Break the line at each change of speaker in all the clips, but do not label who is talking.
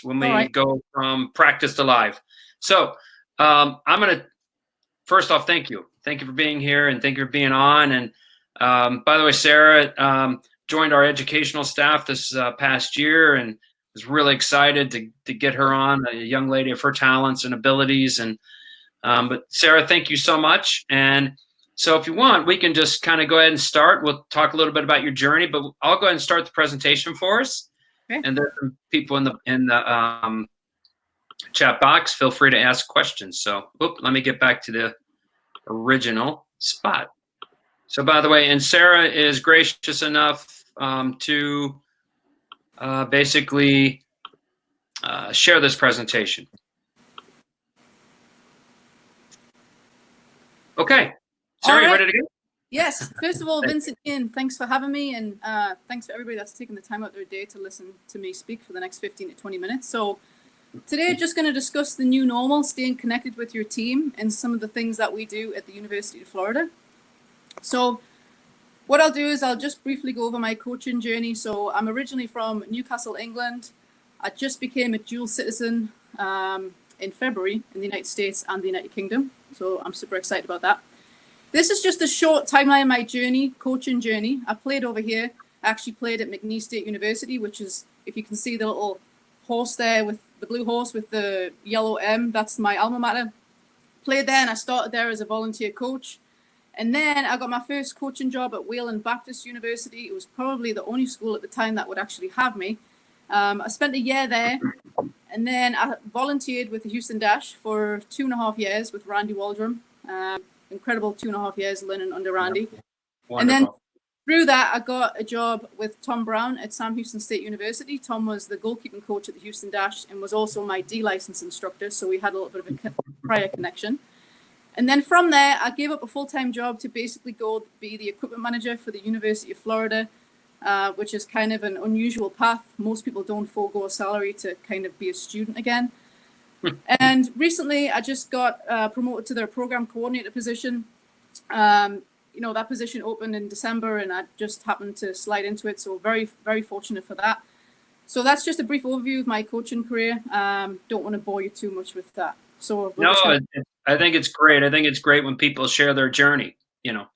when
All
we
right.
go from practice to live. So I'm going to, first off, thank you. Thank you for being here, and thank you for being on. And by the way, Sarah joined our educational staff this past year, and was really excited to get her on, a young lady of her talents and abilities. And but Sarah, thank you so much. And so if you want, we can just kind of go ahead and start. We'll talk a little bit about your journey, but I'll go ahead and start the presentation for us.
Okay.
And there's some people in the chat box. Feel free to ask questions. So, let me get back to the original spot. So, by the way, and Sarah is gracious enough to basically share this presentation. Okay. Sarah, you ready to go?
Yes. First of all, Vincent, Ian, thanks for having me, and thanks for everybody that's taking the time out of their day to listen to me speak for the next 15 to 20 minutes. So today, just going to discuss the new normal, staying connected with your team, and some of the things that we do at the University of Florida. So what I'll do is I'll just briefly go over my coaching journey. So I'm originally from Newcastle, England. I just became a dual citizen in February in the United States and the United Kingdom. So I'm super excited about that. This is just a short timeline of my journey, coaching journey. I played over here. I actually played at McNeese State University, which is, if you can see the little horse there with the blue horse with the yellow M, that's my alma mater. Played there, and I started there as a volunteer coach. And then I got my first coaching job at Wayland Baptist University. It was probably the only school at the time that would actually have me. I spent a year there, and then I volunteered with the Houston Dash for 2.5 years with Randy Waldrum. Incredible 2.5 years learning under Randy.
Wonderful.
And then through that, I got a job with Tom Brown at Sam Houston State University. Tom was the goalkeeping coach at the Houston Dash and was also my D license instructor. So we had a little bit of a prior connection. And then from there, I gave up a full-time job to basically go be the equipment manager for the University of Florida, which is kind of an unusual path. Most people don't forego a salary to kind of be a student again. And recently, I just got promoted to their program coordinator position. That position opened in December, and I just happened to slide into it. So very, very fortunate for that. So that's just a brief overview of my coaching career. Don't want to bore you too much with that. So
no, I think it's great. I think it's great when people share their journey,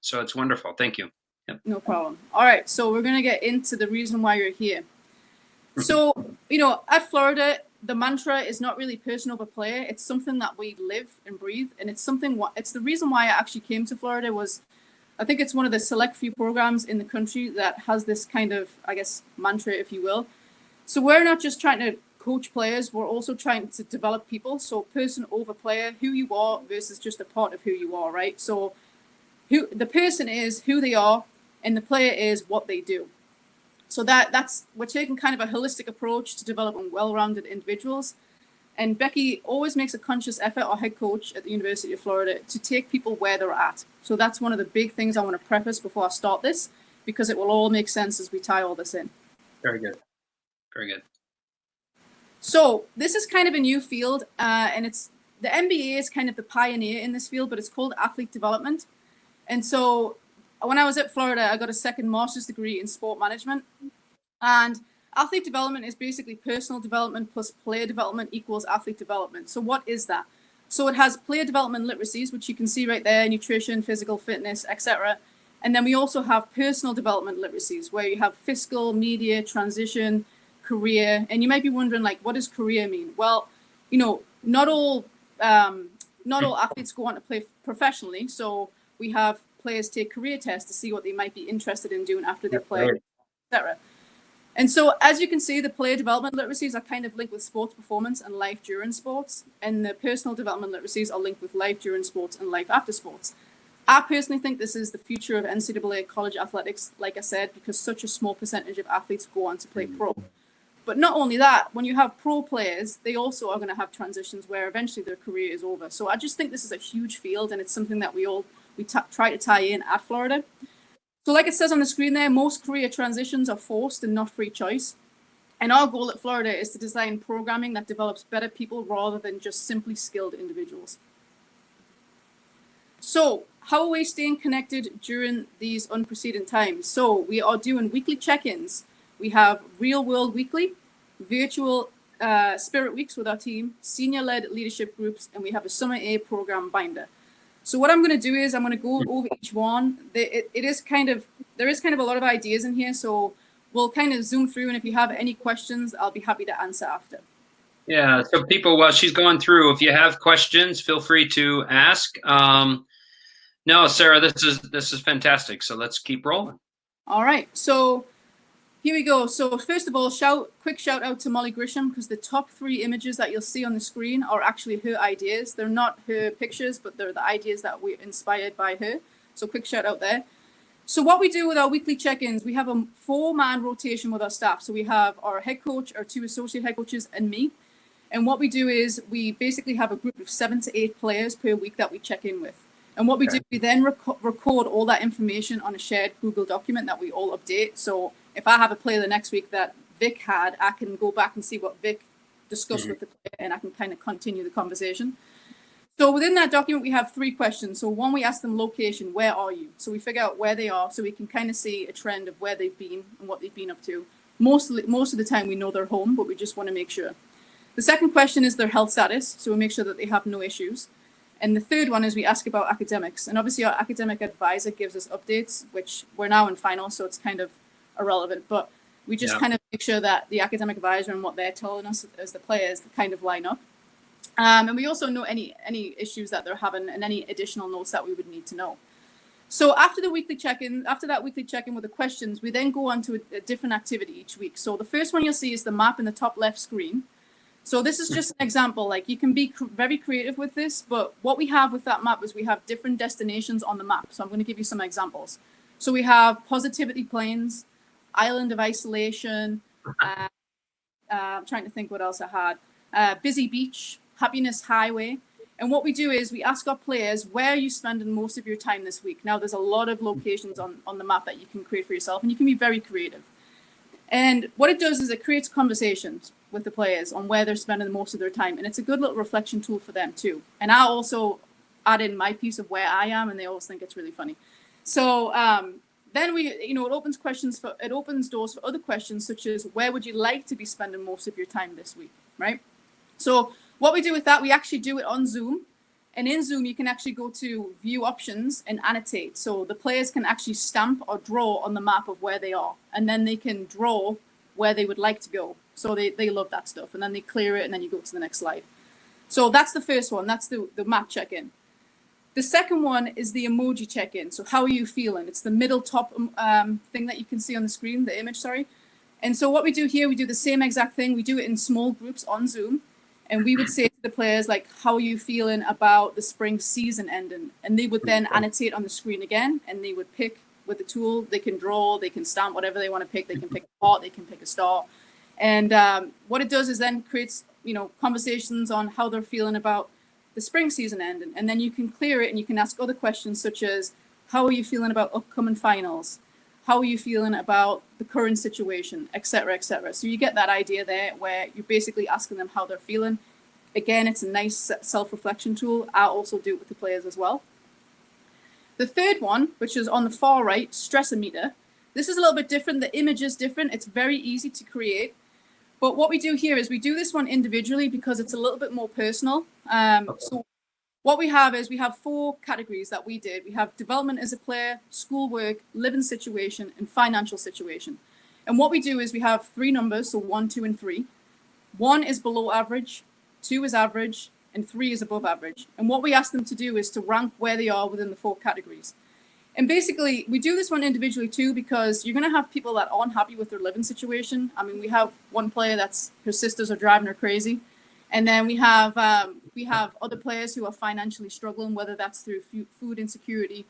so it's wonderful. Thank you. Yep.
No problem. All right. So we're going to get into the reason why you're here. So, at Florida, the mantra is not really person over player. It's something that we live and breathe. And it's the reason why I actually came to Florida was, I think it's one of the select few programs in the country that has this kind of, I guess, mantra, if you will. So we're not just trying to coach players, we're also trying to develop people. So person over player, who you are versus just a part of who you are, right? So who the person is who they are, and the player is what they do. So that's we're taking kind of a holistic approach to developing well-rounded individuals. And Becky always makes a conscious effort, our head coach at the University of Florida, to take people where they're at. So that's one of the big things I want to preface before I start this, because it will all make sense as we tie all this in.
Very good. Very good.
So this is kind of a new field, and it's the MBA is kind of the pioneer in this field, but it's called athlete development. And so when I was at Florida, I got a second master's degree in sport management. And athlete development is basically personal development plus player development equals athlete development. So what is that? So it has player development literacies, which you can see right there, nutrition, physical fitness, etc. And then we also have personal development literacies, where you have fiscal, media, transition, career. And you might be wondering, like, what does career mean? Well, not all athletes go on to play professionally. So we have players take career tests to see what they might be interested in doing after they play, etc. And so, as you can see, the player development literacies are kind of linked with sports performance and life during sports, and the personal development literacies are linked with life during sports and life after sports. I personally think this is the future of NCAA college athletics, like I said, because such a small percentage of athletes go on to play pro. But not only that, when you have pro players, they also are going to have transitions where eventually their career is over. So I just think this is a huge field, and it's something that we try to tie in at Florida. So like it says on the screen there, most career transitions are forced and not free choice. And our goal at Florida is to design programming that develops better people rather than just simply skilled individuals. So how are we staying connected during these unprecedented times? So we are doing weekly check-ins. We have Real World Weekly, Virtual spirit weeks with our team, senior-led leadership groups, and we have a Summer A program binder. So what I'm going to do is I'm going to go over each one. There is kind of a lot of ideas in here, so we'll kind of zoom through, and if you have any questions, I'll be happy to answer after.
Yeah, so people, while she's going through, if you have questions, feel free to ask. No, Sarah, this is fantastic. So let's keep rolling.
All right, so here we go. So first of all, quick shout out to Molly Grisham, because the top 3 images that you'll see on the screen are actually her ideas. They're not her pictures, but they're the ideas that were inspired by her. So quick shout out there. So what we do with our weekly check-ins, we have a 4-man rotation with our staff. So we have our head coach, our 2 associate head coaches, and me. And what we do is we basically have a group of 7 to 8 players per week that we check in with. And what we do, we then record all that information on a shared Google document that we all update. So if I have a player the next week that Vic had, I can go back and see what Vic discussed with the player, and I can kind of continue the conversation. So within that document, we have 3 questions. So one, we ask them location, where are you? So we figure out where they are, so we can kind of see a trend of where they've been and what they've been up to. Most of the time we know they're home, but we just want to make sure. The second question is their health status. So we make sure that they have no issues. And the third one is we ask about academics. And obviously our academic advisor gives us updates, which we're now in final, so it's kind of irrelevant. But we just kind of make sure that the academic advisor and what they're telling us as the players kind of line up. And we also know any issues that they're having and any additional notes that we would need to know. So after that weekly check-in with the questions, we then go on to a different activity each week. So the first one you'll see is the map in the top left screen. So this is just an example. Like, you can be very creative with this, but what we have with that map is we have different destinations on the map. So I'm going to give you some examples. So we have Positivity Plains, Island of Isolation. I'm trying to think what else I had. Busy Beach, Happiness Highway. And what we do is we ask our players, where are you spending most of your time this week? Now, there's a lot of locations on the map that you can create for yourself, and you can be very creative. And what it does is it creates conversations with the players on where they're spending most of their time. And it's a good little reflection tool for them too. And I also add in my piece of where I am, and they always think it's really funny. So then it opens doors for other questions, such as where would you like to be spending most of your time this week, right? So what we do with that, we actually do it on Zoom. And in Zoom, you can actually go to view options and annotate. So the players can actually stamp or draw on the map of where they are. And then they can draw where they would like to go. So they love that stuff. And then they clear it, and then you go to the next slide. So that's the first one. That's the map check-in. The second one is the emoji check-in. So how are you feeling? It's the middle top thing that you can see on the screen, the image, sorry. And so what we do here, we do the same exact thing. We do it in small groups on Zoom. And we would say to the players, like, how are you feeling about the spring season ending? And they would then annotate on the screen again, and they would pick with the tool. They can draw, they can stamp, whatever they want to pick. They can pick a heart, they can pick a star. And what it does is then creates, conversations on how they're feeling about the spring season ending. And then you can clear it, and you can ask other questions such as, how are you feeling about upcoming finals? How are you feeling about the current situation, et cetera, et cetera. So you get that idea there where you're basically asking them how they're feeling. Again, it's a nice self-reflection tool. I also do it with the players as well. The third one, which is on the far right, Stress-O-Meter. This is a little bit different. The image is different. It's very easy to create. But what we do here is we do this one individually because it's a little bit more personal. So what we have is we have 4 categories that we did. We have development as a player, schoolwork, living situation, and financial situation. And what we do is we have 3 numbers, so 1, 2, and 3. 1 is below average, 2 is average, and 3 is above average. And what we ask them to do is to rank where they are within the 4 categories. And basically, we do this one individually too, because you're going to have people that aren't happy with their living situation. I mean, we have one player that's her sisters are driving her crazy. And then we have other players who are financially struggling, whether that's through food insecurity.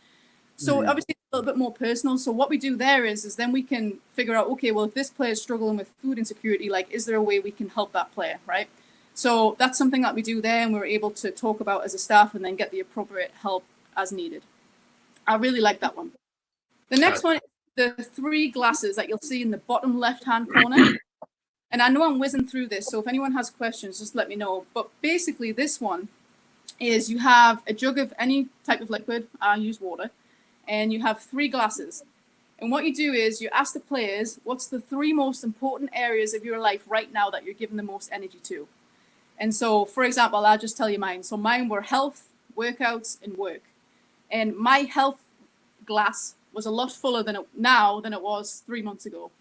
So obviously it's a little bit more personal. So what we do there is then we can figure out, okay, well, if this player is struggling with food insecurity, like, is there a way we can help that player, right? So that's something that we do there, and we're able to talk about as a staff and then get the appropriate help as needed. I really like that one. The next one is the 3 glasses that you'll see in the bottom left-hand corner. And I know I'm whizzing through this, so if anyone has questions, just let me know. But basically, this one is you have a jug of any type of liquid. I use water. And you have 3 glasses. And what you do is you ask the players, what's the 3 most important areas of your life right now that you're giving the most energy to? And so, for example, I'll just tell you mine. So mine were health, workouts, and work. And my health glass was a lot fuller than it was 3 months ago.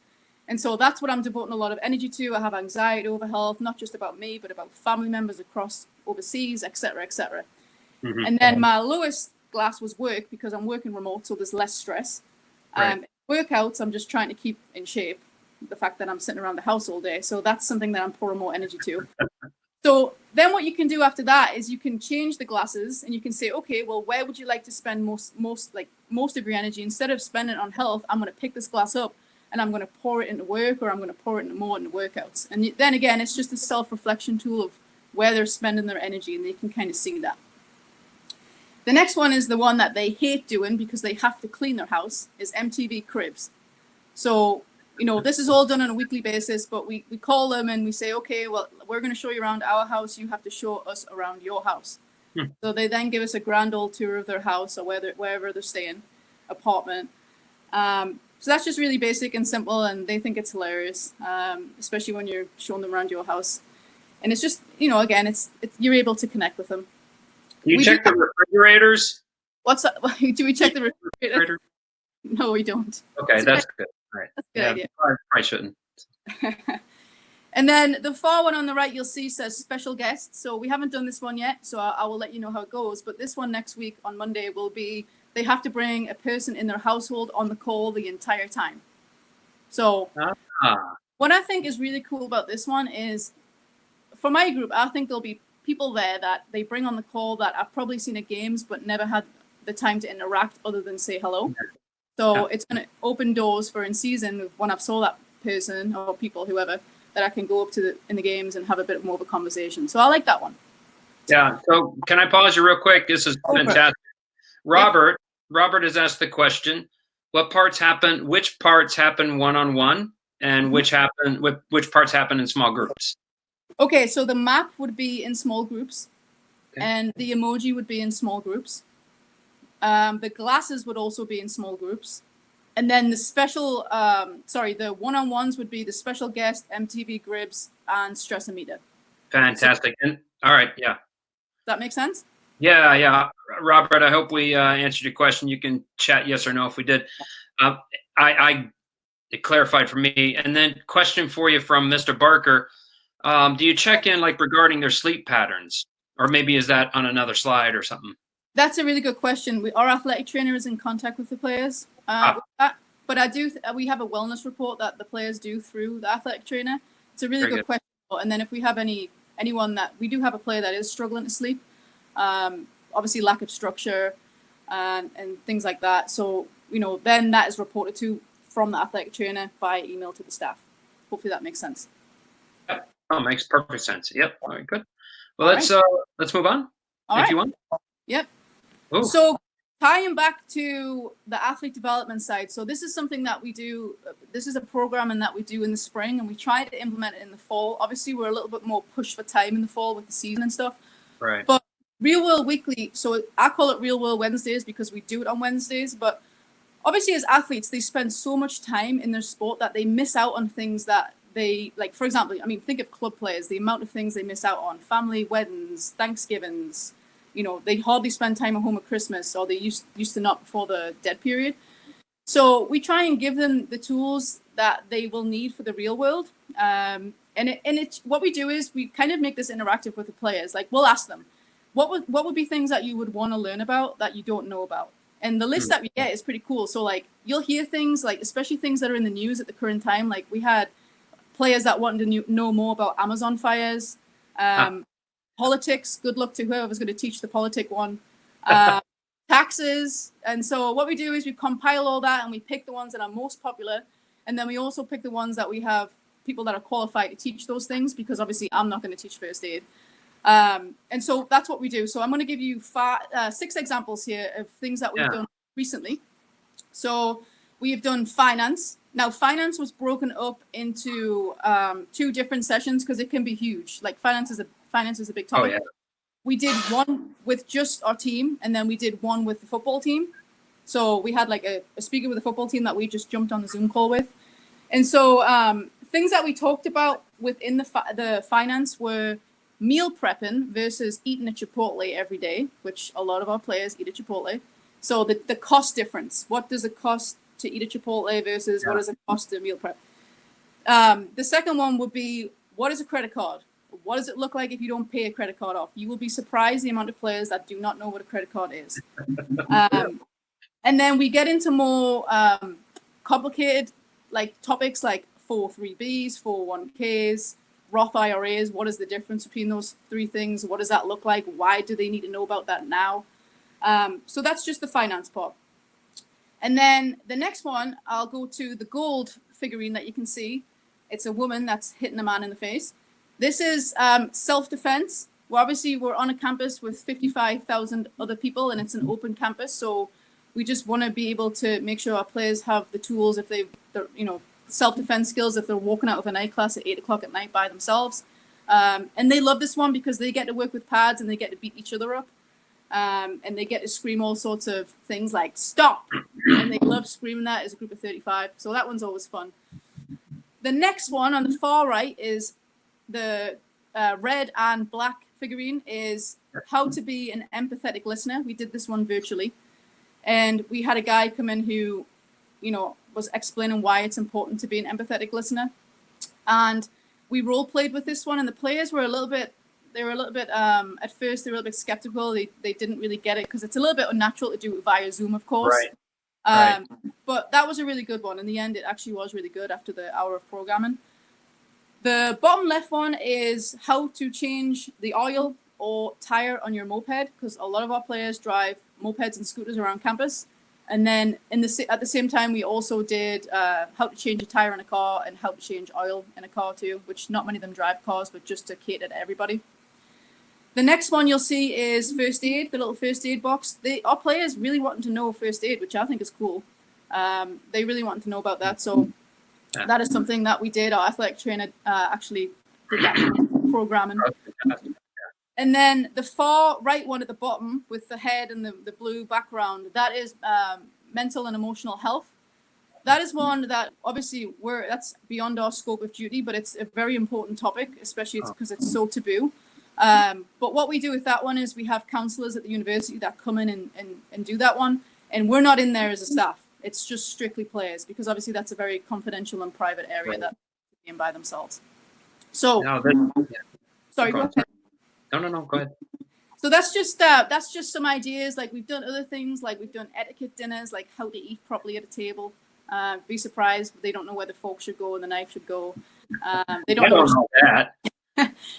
And so that's what I'm devoting a lot of energy to. I have anxiety over health, not just about me, but about family members across overseas, etc., etc. Mm-hmm. And then my lowest glass was work, because I'm working remote, so there's less stress. Right. Workouts, I'm just trying to keep in shape. The fact that I'm sitting around the house all day, so that's something that I'm pouring more energy to. So then what you can do after that is you can change the glasses, and you can say, okay, well, where would you like to spend most of your energy? Instead of spending it on health, I'm going to pick this glass up and I'm going to pour it into work, or I'm going to pour it into workouts. And then again, it's just a self-reflection tool of where they're spending their energy, and they can kind of see that. The next one is the one that they hate doing because they have to clean their house, is MTV cribs. So, this is all done on a weekly basis, but we call them and we say, okay, well, we're going to show you around our house. You have to show us around your house. So they then give us a grand old tour of their house, or wherever they're staying, apartment. So that's just really basic and simple, and they think it's hilarious, especially when you're showing them around your house. And it's just, again, it's you're able to connect with them.
You check the refrigerators?
What's that? Do we check the refrigerator? No, we don't.
Okay, that's good. All right.
That's a good idea.
I shouldn't.
And then the far one on the right, you'll see says special guests. So we haven't done this one yet, so I will let you know how it goes. But this one next week on Monday will be, they have to bring a person in their household on the call the entire time. So what I think is really cool about this one is, for my group, I think there'll be people there that they bring on the call that I've probably seen at games but never had the time to interact other than say hello. So it's going to open doors for in season, when I've saw that person or people, whoever, that I can go up to in the games and have a bit more of a conversation. So I like that one.
Yeah. So can I pause you real quick? This is fantastic. Robert has asked the question: which parts happen one-on-one, and which parts happen in small groups?
Okay, so the map would be in small groups, and the emoji would be in small groups. The glasses would also be in small groups. And then the special, the one-on-ones would be the special guest, MTV Gribs, and Stress-O-Meter.
Fantastic. And all right, yeah.
Does that make sense?
Yeah. Robert, I hope we answered your question. You can chat yes or no if we did. It clarified for me. And then question for you from Mr. Barker. Do you check in regarding their sleep patterns? Or maybe is that on another slide or something?
That's a really good question. Our athletic trainer is in contact with the players. But we have a wellness report that the players do through the athletic trainer. It's a really good question. And then if we have anyone that, we do have a player that is struggling to sleep, obviously lack of structure and things like that. So, then that is reported to from the athletic trainer via email to the staff. Hopefully that makes sense.
Yep. Oh, makes perfect sense. Yep. All right, good. Well, let's move on if you want.
Yep.
Ooh.
So tying back to the athlete development side. So this is something that we do. This is a programming that we do in the spring, and we try to implement it in the fall. Obviously, we're a little bit more pushed for time in the fall with the season and stuff.
Right.
But Real World Weekly, so I call it Real World Wednesdays because we do it on Wednesdays. But obviously, as athletes, they spend so much time in their sport that they miss out on things that they, for example, think of club players, the amount of things they miss out on: family, weddings, Thanksgivings. They hardly spend time at home at Christmas, or they used to not before the dead period. So we try and give them the tools that they will need for the real world. What we do is we kind of make this interactive with the players. We'll ask them, what would be things that you would want to learn about that you don't know about? And the list that we get is pretty cool. So you'll hear things especially things that are in the news at the current time. We had players that wanted to know more about Amazon fires. Politics, good luck to whoever's going to teach the politic one. Taxes. And so what we do is we compile all that and we pick the ones that are most popular. And then we also pick the ones that we have people that are qualified to teach those things, because obviously I'm not going to teach first aid. And so that's what we do. So I'm going to give you 6 examples here of things that we've done recently. So we have done finance. Now, finance was broken up into 2 different sessions because it can be huge. Finance is a big topic.
Oh, yeah.
We did one with just our team, and then we did one with the football team. So we had like a speaker with a football team that we just jumped on the Zoom call with. And so things that we talked about within the finance were meal prepping versus eating at Chipotle every day, which a lot of our players eat at Chipotle. So the cost difference, what does it cost to eat at Chipotle versus what does it cost to meal prep? The second one would be, what is a credit card? What does it look like if you don't pay a credit card off? You will be surprised the amount of players that do not know what a credit card is. And then we get into more complicated like topics like 403Bs, 401Ks, Roth IRAs. What is the difference between those three things? What does that look like? Why do they need to know about that now? So that's just the finance part. And then the next one, I'll go to the gold figurine that you can see. It's a woman that's hitting a man in the face. This is self-defense. Well, obviously, we're on a campus with 55,000 other people, and it's an open campus. So we just want to be able to make sure our players have the tools if they're self-defense skills if they're walking out of a night class at 8 o'clock at night by themselves. And they love this one because they get to work with pads and they get to beat each other up. And they get to scream all sorts of things like stop. And they love screaming that as a group of 35. So that one's always fun. The next one on the far right is the red and black figurine is how to be an empathetic listener. We did this one virtually. And we had a guy come in who, was explaining why it's important to be an empathetic listener. And we role played with this one, and the players were at first they were a little bit skeptical. They didn't really get it because it's a little bit unnatural to do it via Zoom, of course.
Right.
But that was a really good one. In the end, it actually was really good after the hour of programming. The bottom left one is how to change the oil or tire on your moped, because a lot of our players drive mopeds and scooters around campus. And then at the same time, we also did how to change a tire in a car and how to change oil in a car too, which not many of them drive cars, but just to cater to everybody. The next one you'll see is first aid, the little first aid box. Our players really wanting to know first aid, which I think is cool. They really wanted to know about that. So that is something that we did. Our athletic trainer actually did that programming. And then the far right one at the bottom with the head and the blue background, that is mental and emotional health. That is one that obviously that's beyond our scope of duty, but it's a very important topic, especially because it's so taboo. But what we do with that one is we have counselors at the university that come in and do that one. And we're not in there as a staff. It's just strictly players, because obviously that's a very confidential and private area that they're in by themselves. So, sorry, go ahead.
No, go ahead.
So that's just some ideas. Like we've done other things, like we've done etiquette dinners, like how to eat properly at a table. Be surprised, they don't know where the fork should go and the knife should go. They don't know that.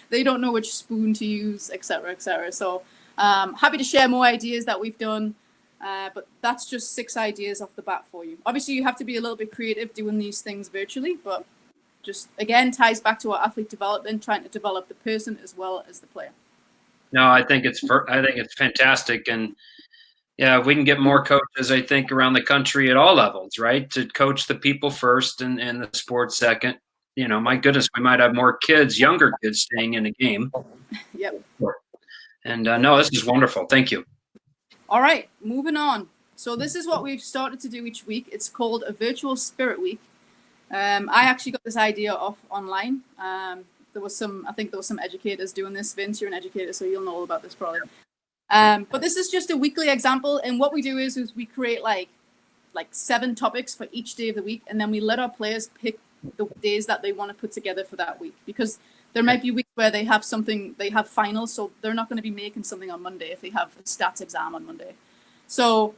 They don't know which spoon to use, etc., etc. So happy to share more ideas that we've done. But that's just 6 ideas off the bat for you. Obviously, you have to be a little bit creative doing these things virtually, but just again ties back to our athlete development, trying to develop the person as well as the player.
No, I think it's fantastic, and we can get more coaches, I think, around the country at all levels, right? To coach the people first and the sports second. My goodness, we might have more younger kids staying in a game.
Yep.
And no, this is wonderful. Thank you.
All right, moving on. So this is what we've started to do each week. It's called a virtual spirit week. I actually got this idea off online. There was some educators doing this. Vince, you're an educator, so you'll know all about this probably. But this is just a weekly example. And what we do is we create like 7 topics for each day of the week. And then we let our players pick the days that they want to put together for that week. Because there might be weeks where they have finals. So they're not going to be making something on Monday if they have a stats exam on Monday. So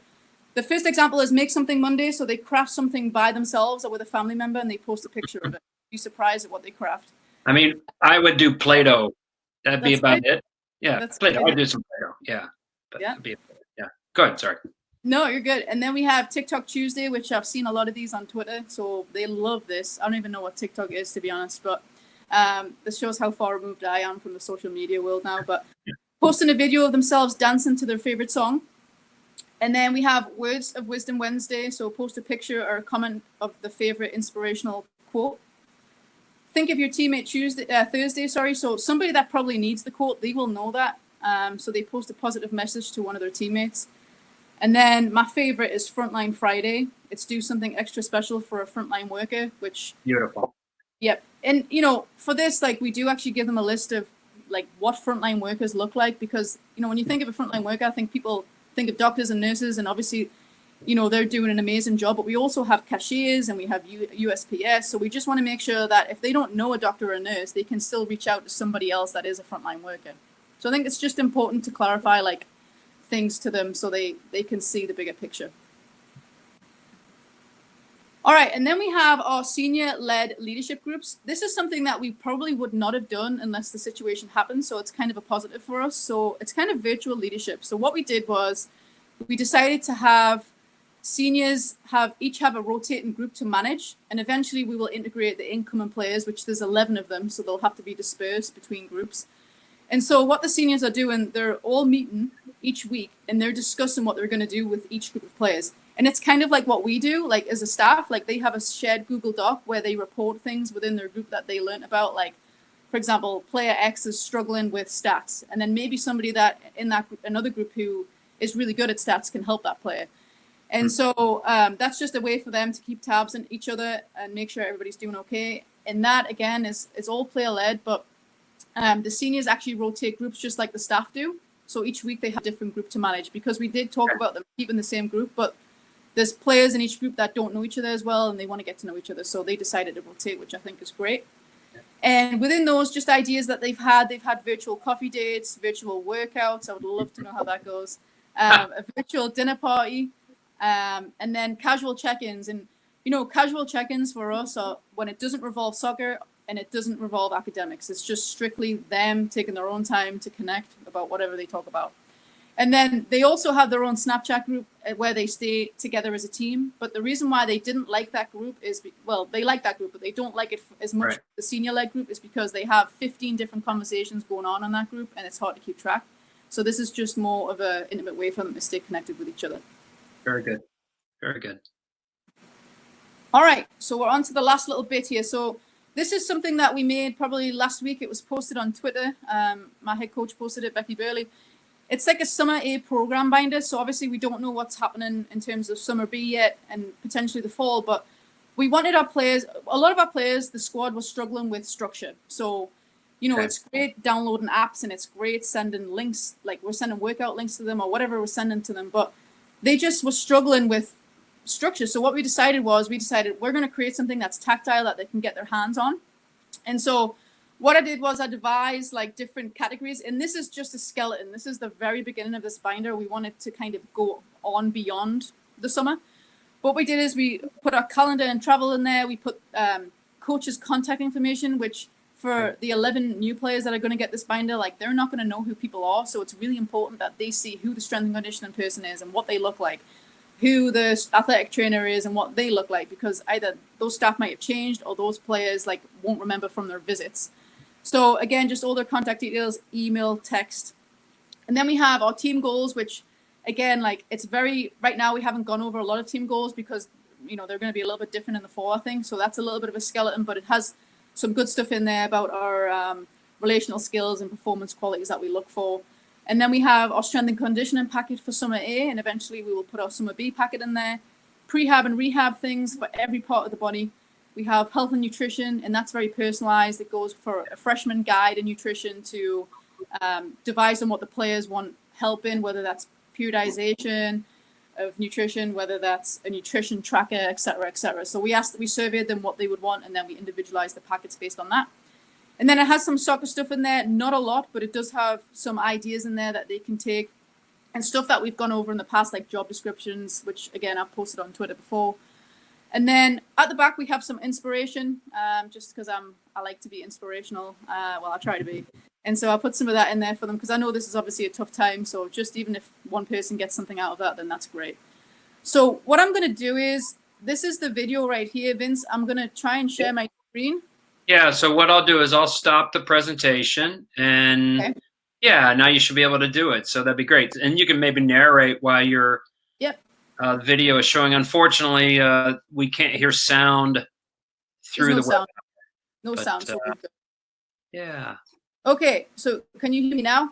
the first example is make something Monday. So they craft something by themselves or with a family member and they post a picture of it. Be surprised at what they craft.
I mean, I would do Play-Doh. That'd be about it. Yeah, Play-Doh. I'd do some Play-Doh. Yeah. But Go ahead. Sorry.
No, you're good. And then we have TikTok Tuesday, which I've seen a lot of these on Twitter. So they love this. I don't even know what TikTok is, to be honest. But this shows how far removed I am from the social media world now. But posting a video of themselves dancing to their favorite song. And then we have Words of Wisdom Wednesday. So post a picture or a comment of the favorite inspirational quote. Think of your teammate Thursday. So somebody that probably needs the quote, they will know that. So they post a positive message to one of their teammates. And then my favorite is Frontline Friday. It's do something extra special for a frontline worker, which
Beautiful.
Yep. And you know, for this, like we do actually give them a list of like what frontline workers look like, because you know, when you think of a frontline worker, I think people think of doctors and nurses, and obviously, you know, they're doing an amazing job, but we also have cashiers and we have USPS. So we just want to make sure that if they don't know a doctor or a nurse, they can still reach out to somebody else that is a frontline worker. So I think it's just important to clarify like things to them so they can see the bigger picture. All right, and then we have our senior-led leadership groups. This is something that we probably would not have done unless the situation happened, so it's kind of a positive for us. So it's kind of virtual leadership. So what we did was we decided to have seniors each have a rotating group to manage, and eventually we will integrate the incoming players, which there's 11 of them, so they'll have to be dispersed between groups. And so what the seniors are doing, they're all meeting each week, and they're discussing what they're going to do with each group of players. And it's kind of like what we do, like as a staff, like they have a shared Google Doc where they report things within their group that they learned about. Like, for example, player X is struggling with stats, and then maybe somebody that in that group, another group who is really good at stats can help that player. And so that's just a way for them to keep tabs on each other and make sure everybody's doing okay. And that, again, is all player-led, but the seniors actually rotate groups just like the staff do. So each week they have a different group to manage, because we did talk about them keeping the same group, but there's players in each group that don't know each other as well, and they want to get to know each other. So they decided to rotate, which I think is great. And within those, just ideas that they've had virtual coffee dates, virtual workouts. I would love to know how that goes. A virtual dinner party, and then casual check-ins. And, you know, casual check-ins for us are when it doesn't revolve soccer and it doesn't revolve academics. It's just strictly them taking their own time to connect about whatever they talk about. And then they also have their own Snapchat group where they stay together as a team. But the reason why they didn't like that group is, well, they like that group, but they don't like it as much. Right. The senior-led group is because they have 15 different conversations going on in that group, and it's hard to keep track. So this is just more of an intimate way for them to stay connected with each other.
Very good. Very good.
All right. So we're on to the last little bit here. So this is something that we made probably last week. It was posted on Twitter. My head coach posted it, Becky Burley. It's like a Summer A program binder. So obviously we don't know what's happening in terms of Summer B yet and potentially the fall, but we wanted our players, a lot of our players, the squad was struggling with structure. So, you know, It's great downloading apps and it's great sending links, like we're sending workout links to them or whatever we're sending to them, but they just were struggling with structure. So what we decided was we're going to create something that's tactile that they can get their hands on. And so what I did was I devised like different categories, and this is just a skeleton. This is the very beginning of this binder. We wanted to kind of go on beyond the summer. What we did is we put our calendar and travel in there. We put coaches' contact information, which for the 11 new players that are going to get this binder, like they're not going to know who people are. So it's really important that they see who the strength and conditioning person is and what they look like, who the athletic trainer is and what they look like, because either those staff might have changed or those players like won't remember from their visits. So again, just all their contact details, email, text. And then we have our team goals, which again, like it's very, right now we haven't gone over a lot of team goals because, you know, they're going to be a little bit different in the fall, I think. So that's a little bit of a skeleton, but it has some good stuff in there about our relational skills and performance qualities that we look for. And then we have our strength and conditioning packet for Summer A, and eventually we will put our Summer B packet in there. Prehab and rehab things for every part of the body. We have health and nutrition, and that's very personalized. It goes for a freshman guide in nutrition to devise on what the players want help in, whether that's periodization of nutrition, whether that's a nutrition tracker, et cetera, et cetera. So we surveyed them what they would want, and then we individualized the packets based on that. And then it has some soccer stuff in there, not a lot, but it does have some ideas in there that they can take, and stuff that we've gone over in the past, like job descriptions, which again, I've posted on Twitter before. And then at the back, we have some inspiration, just because I like to be inspirational. Well, I try to be. And so I put some of that in there for them because I know this is obviously a tough time. So just even if one person gets something out of that, then that's great. So what I'm going to do is, this is the video right here, Vince. I'm going to try and share my screen.
Yeah, so what I'll do is I'll stop the presentation and yeah, now you should be able to do it. So that'd be great. And you can maybe narrate while your video is showing. Unfortunately, we can't hear sound through the web.
No sound. So
yeah.
Okay, so can you hear me now?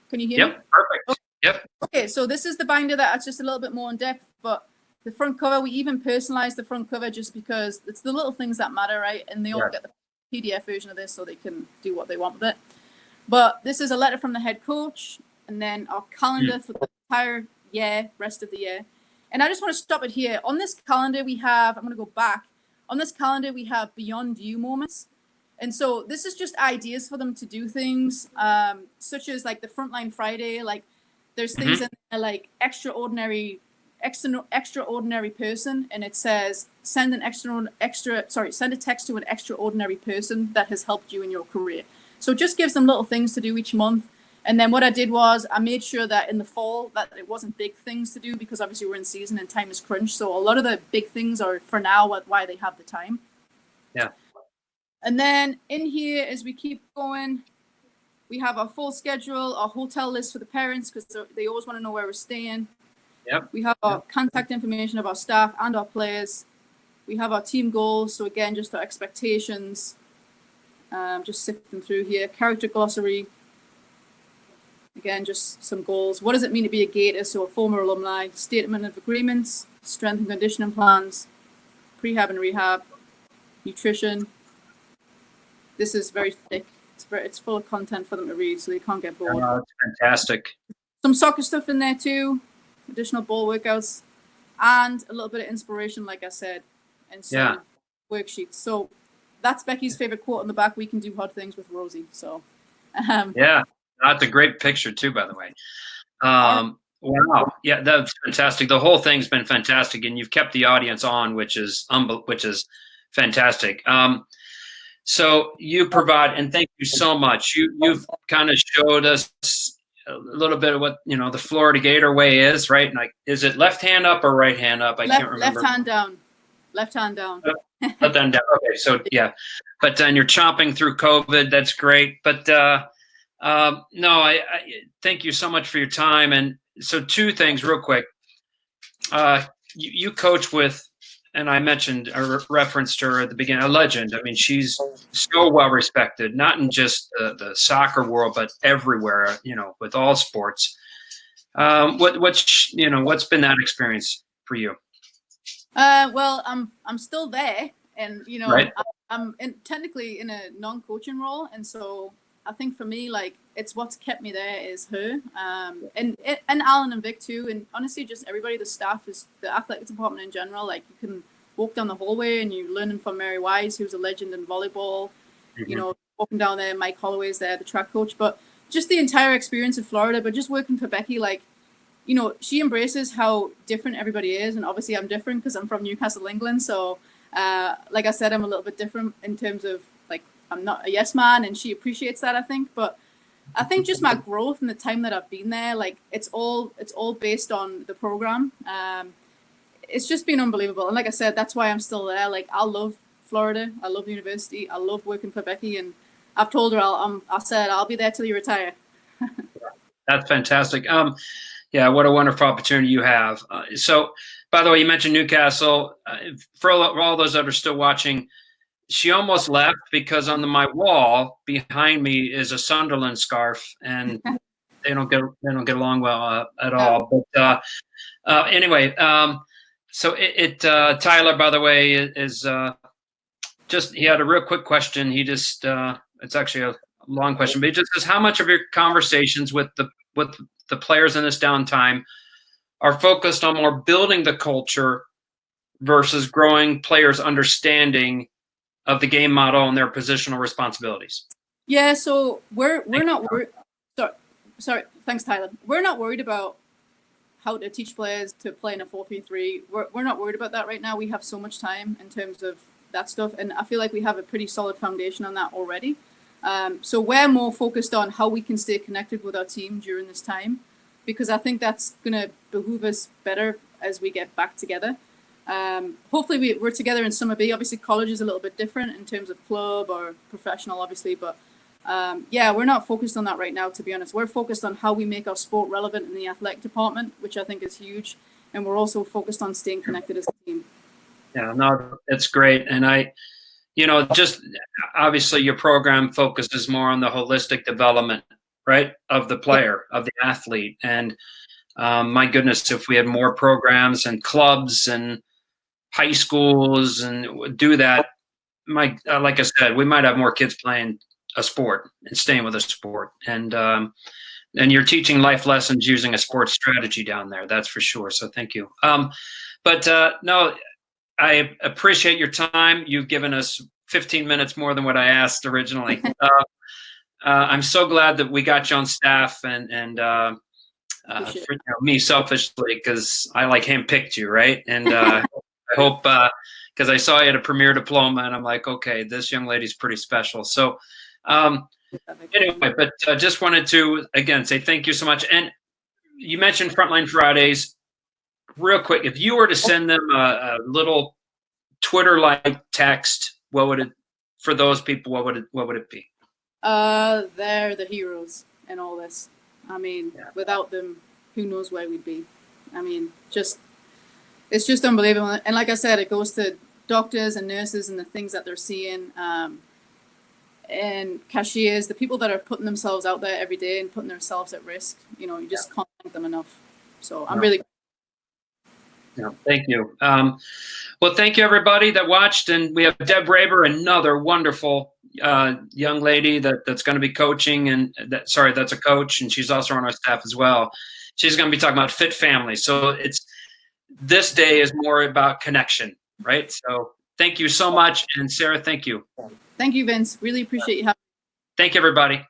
Can you hear me?
Perfect. Yep.
Okay, so this is the binder that's just a little bit more in depth, but the front cover, we even personalized the front cover just because it's the little things that matter, right? And they all get the PDF version of this so they can do what they want with it. But this is a letter from the head coach, and then our calendar for the entire year, rest of the year. And I just want to stop it here. On this calendar, we have, I'm going to go back. On this calendar, we have Beyond You moments. And so this is just ideas for them to do things, such as like the Frontline Friday, like there's things in there like extraordinary person, and it says send a text to an extraordinary person that has helped you in your career. So it just gives them little things to do each month. And then what I did was I made sure that in the fall that it wasn't big things to do, because obviously we're in season and time is crunched. So a lot of the big things are for now why they have the time.
Yeah.
And then in here, as we keep going, we have our full schedule, our hotel list for the parents, because they always want to know where we're staying.
Yep.
We have our contact information of our staff and our players. We have our team goals. So again, just our expectations. Just sifting through here. Character glossary. Again, just some goals. What does it mean to be a Gator? So a former alumni. Statement of agreements. Strength and conditioning plans. Prehab and rehab. Nutrition. This is very thick. It's full of content for them to read, so they can't get bored.
Oh, that's fantastic.
Some soccer stuff in there too. Additional ball workouts. And a little bit of inspiration, like I said. And some worksheets. So that's Becky's favorite quote on the back. We can do hard things with Rosie. So,
yeah, that's a great picture too, by the way. Wow, yeah, that's fantastic. The whole thing's been fantastic, and you've kept the audience on, which is fantastic. So you provide, and thank you so much. You've kind of showed us a little bit of what the Florida Gator way is, right? Like, is it left hand up or right hand up? I can't remember.
Left hand down. Left hand down.
Left hand down. Okay, so yeah, but then you're chomping through COVID. That's great. But no, I thank you so much for your time. And so two things real quick. You coach with, and I mentioned or referenced her at the beginning, a legend. I mean, she's so well respected, not in just the soccer world, but everywhere, with all sports. What's been that experience for you?
Well, I'm still there, and
right.
I'm technically in a non-coaching role, and so I think for me, like, it's what's kept me there is her, and Alan and Vic too, and honestly, just everybody, the staff, is the athletic department in general. Like, you can walk down the hallway and you're learning from Mary Wise, who's a legend in volleyball. Walking down there, Mike Holloway's there, the track coach, but just the entire experience in Florida. But just working for Becky, like, she embraces how different everybody is, and obviously I'm different because I'm from Newcastle, England. So, like I said, I'm a little bit different in terms of, like, I'm not a yes man, and she appreciates that, I think. But I think just my growth in the time that I've been there, like, it's all based on the program. It's just been unbelievable, and like I said, that's why I'm still there. Like, I love Florida, I love the university, I love working for Becky, and I've told her I said I'll be there till you retire.
That's fantastic. Yeah, what a wonderful opportunity you have. So, by the way, you mentioned Newcastle. For all those that are still watching, she almost left because on my wall behind me is a Sunderland scarf, and they don't get along well at all. But anyway, so Tyler, by the way, is he had a real quick question. He just it's actually a long question, but he just says, how much of your conversations with the players in this downtime are focused on more building the culture versus growing players' understanding of the game model and their positional responsibilities?
Yeah, so we're not worried. Sorry, thanks, Tyler. We're not worried about how to teach players to play in a 4-3-3. We're not worried about that right now. We have so much time in terms of that stuff, and I feel like we have a pretty solid foundation on that already. So we're more focused on how we can stay connected with our team during this time, because I think that's going to behoove us better as we get back together. Hopefully we're together in Summer B. Obviously, college is a little bit different in terms of club or professional, obviously, but yeah, we're not focused on that right now, to be honest. We're focused on how we make our sport relevant in the athletic department, which I think is huge, and we're also focused on staying connected as a team.
Yeah, no, that's great. And just obviously your program focuses more on the holistic development right, of the player, of the athlete. And my goodness, if we had more programs and clubs and high schools and do that, like I said, we might have more kids playing a sport and staying with a sport. And you're teaching life lessons using a sports strategy down there. That's for sure. So thank you. But no, I appreciate your time. You've given us 15 minutes more than what I asked originally. I'm so glad that we got you on staff, and for me selfishly, because I like handpicked you, right? And I hope, because I saw you at a premier diploma, and I'm like, okay, this young lady's pretty special. So anyway, but just wanted to again say thank you so much. And you mentioned Frontline Fridays. Real quick, if you were to send them a little Twitter-like text, what would it, for those people, what would it be?
They're the heroes in all this. I mean, without them, who knows where we'd be. I mean, it's just unbelievable. And like I said, it goes to doctors and nurses and the things that they're seeing, and cashiers, the people that are putting themselves out there every day and putting themselves at risk. You just can't thank them enough. So I'm really.
Yeah, thank you. Well, thank you everybody that watched, and we have Deb Raber, another wonderful young lady that's going to be coaching, and that's a coach, and she's also on our staff as well. She's going to be talking about fit families. So this day is more about connection, right? So thank you so much, and Sarah, thank you.
Thank you, Vince. Really appreciate you having me.
Thank you, everybody.